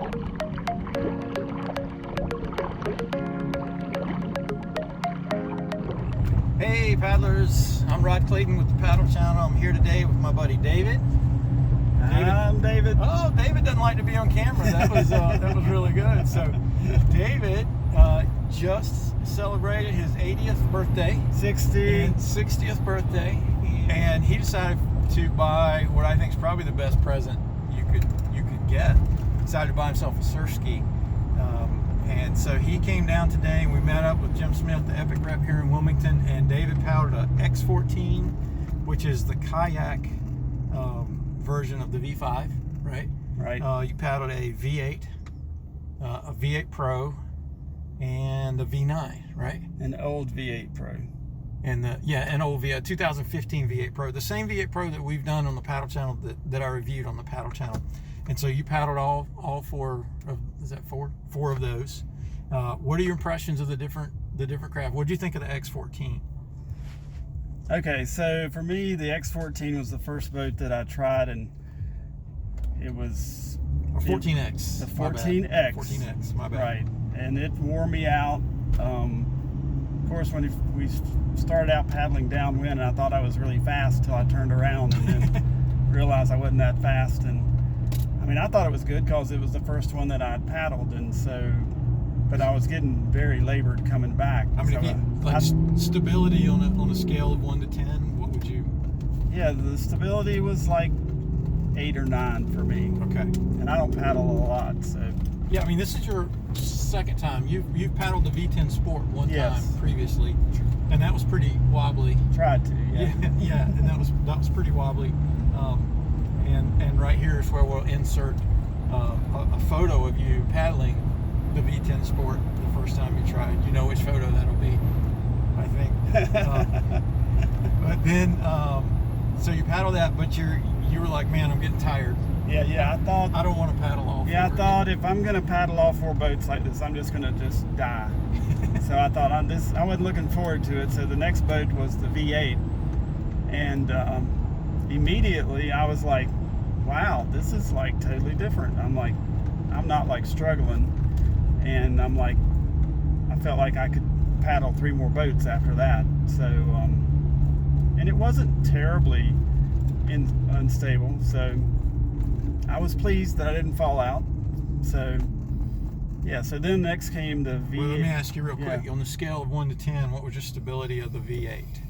Hey paddlers, I'm Rod Clayton with the Paddle Channel. I'm here today with my buddy David. I'm David. Oh, David doesn't like to be on camera. That was really good. So David just celebrated his 80th birthday, 60th birthday, and he decided to buy what I think is probably the best present you could get. He decided to buy himself a surf ski. And so he came down today and we met up with Jim Smith, the Epic Rep here in Wilmington, and David paddled a X14, which is the kayak version of the V5, right? Right. You paddled a V8, a V8 Pro, and a V9, right? An old V8 Pro. And an old V8, 2015 V8 Pro, the same V8 Pro that we've done on the Paddle Channel that I reviewed on the Paddle Channel. And so you paddled all four of, is that four? Four of those. What are your impressions of the different craft? What did you think of the X14? Okay, so for me, the X14 was the first boat that I tried, and it was... Or 14X. The 14X. 14X, my bad. Right, and it wore me out. Of course, when we started out paddling downwind, I thought I was really fast till I turned around and then realized I wasn't that fast. And I mean, I thought it was good because it was the first one that I'd paddled, and so, but I was getting very labored coming back. I mean, so stability on a scale of 1 to 10, what would you? Yeah, the stability was like 8 or 9 for me. Okay. And I don't paddle a lot, so. Yeah, I mean, this is your second time. You've paddled the V10 Sport one Yes. time previously, and that was pretty wobbly. Tried to, yeah. Yeah, and that was pretty wobbly. And right here is where we'll insert a photo of you paddling the V10 Sport the first time you tried. You know which photo that'll be, I think. But then, so you paddle that, but you were like, man, I'm getting tired. Yeah, I thought... I don't want to paddle all Yeah, I four. thought if I'm going to paddle all 4 boats like this, I'm just going to just die. So I thought I wasn't looking forward to it. So the next boat was the V8. And immediately I was like, wow, this is like totally different. I'm like, I'm not like struggling. And I'm like, I felt like I could paddle 3 more boats after that. So, and it wasn't terribly unstable. So I was pleased that I didn't fall out. So, yeah, so then next came the V8. Well, let me ask you real quick. Yeah. On the scale of 1 to 10, what was your stability of the V8?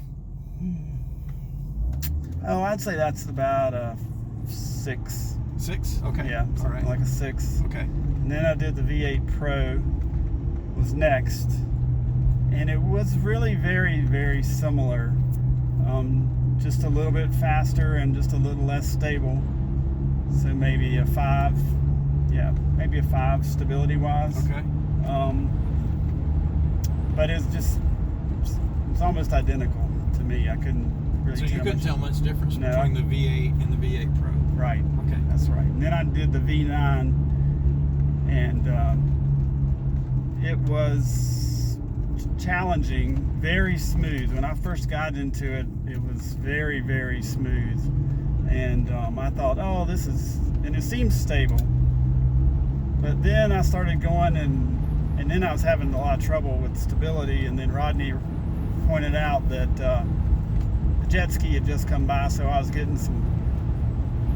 Oh, I'd say that's about a 6. 6? Okay. Yeah, All right. like a 6. Okay. And then I did the V8 Pro was next. And it was really very, very similar. Just a little bit faster and just a little less stable. So maybe a 5. Yeah, maybe a 5 stability-wise. Okay. But it's almost identical to me. I couldn't really So you couldn't tell much difference No. between the V8 and the V8 Pro? Right. Okay. That's right. And then I did the V9, and it was challenging, very smooth. When I first got into it, it was very, very smooth. And I thought, oh, and it seems stable. But then I started going, and then I was having a lot of trouble with stability. And then Rodney pointed out that the jet ski had just come by, so I was getting some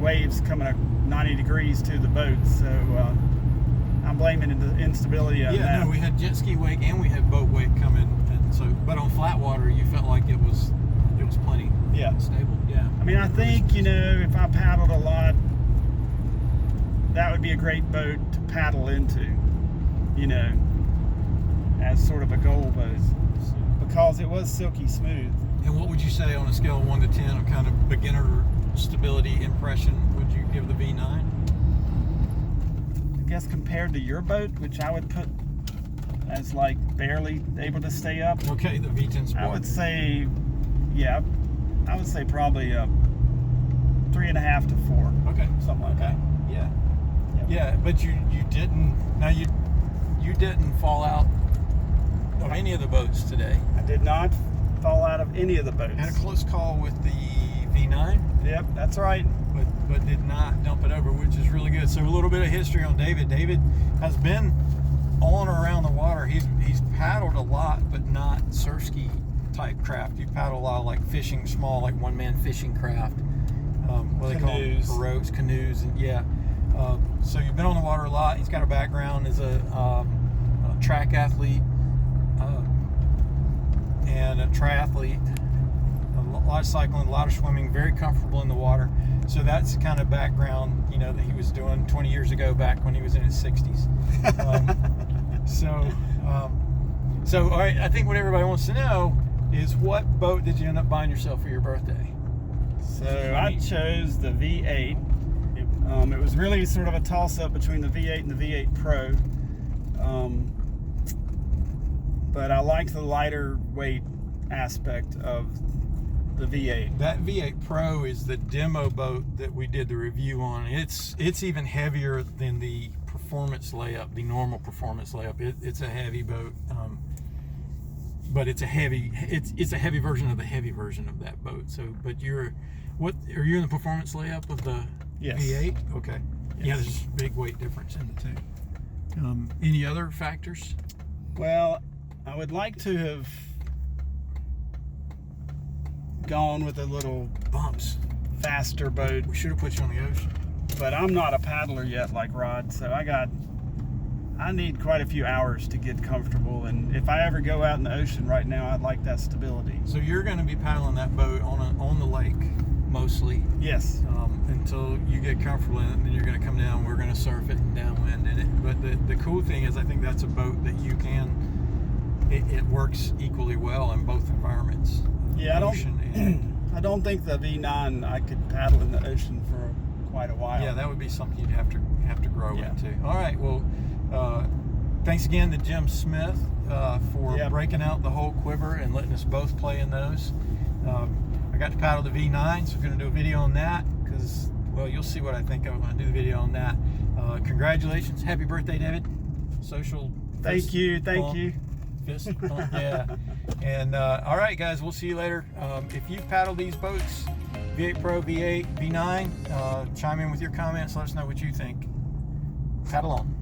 waves coming at 90 degrees to the boat. So I'm blaming the instability on that. Yeah, no, we had jet ski wake and we had boat wake coming, and so, but on flat water, you felt like it was plenty stable. Yeah. I mean, I think, if I paddled a lot, that would be a great boat to paddle into, as sort of a goal boat, because it was silky smooth. And what would you say on a scale of 1 to 10 of kind of beginner stability impression would you give the V9? I guess compared to your boat, which I would put as like barely able to stay up. Okay, the V10 Sport. I would say, probably 3.5 to 4. Okay. Something like that. Yeah. Yeah, but you didn't. Now you didn't fall out of any of the boats today. I did not fall out of any of the boats. Had a close call with the V9. Yep, that's right. but did not dump it over, which is really good. So a little bit of history on David. David has been on or around the water. He's paddled a lot, but not surf ski type craft. You paddle a lot of like fishing, small, like one-man fishing craft. What they call them? Pirogues, canoes, and yeah. So you've been on the water a lot. He's got a background as a track athlete and a triathlete. A lot of cycling, a lot of swimming, very comfortable in the water. So that's the kind of background, you know, that he was doing 20 years ago, back when he was in his 60s. So all right, I think what everybody wants to know is, what boat did you end up buying yourself for your birthday? So I chose the V8. It was really sort of a toss-up between the V8 and the V8 Pro. But I liked the lighter weight aspect of the V8. That V8 Pro is the demo boat that we did the review on. It's even heavier than the performance layup, the normal performance layup. It's a heavy boat, but it's a heavy version of the heavy version of that boat. So, but are you in the performance layup of the Yes. V8? Okay. Yes. Yeah, there's a big weight difference in the two. Any other factors? Well, I would like to have gone with a little Bumps. faster boat, We should have put you on the ocean. but I'm not a paddler yet like Rod, so I need quite a few hours to get comfortable, and if I ever go out in the ocean right now, I'd like that stability. So you're going to be paddling that boat on the lake mostly. Yes. Until you get comfortable in it, and then you're going to come down. We're going to surf it and downwind in it. But the cool thing is, I think that's a boat that you can. It works equally well in both environments. Yeah, I Ocean don't think the V9 I could paddle in the ocean for quite a while. Yeah, that would be something you'd have to grow Yeah. into. All right. Well, thanks again to Jim Smith for breaking out the whole quiver and letting us both play in those. I got to paddle the V9, so we're going to do a video on that because, well, you'll see what I think of when I do the video on that. Congratulations. Happy birthday, David. Social. Thank you. Fist pump, yeah. And all right, guys, we'll see you later. If you paddle these boats, V8 Pro, V8, V9, chime in with your comments. Let us know what you think. Paddle on.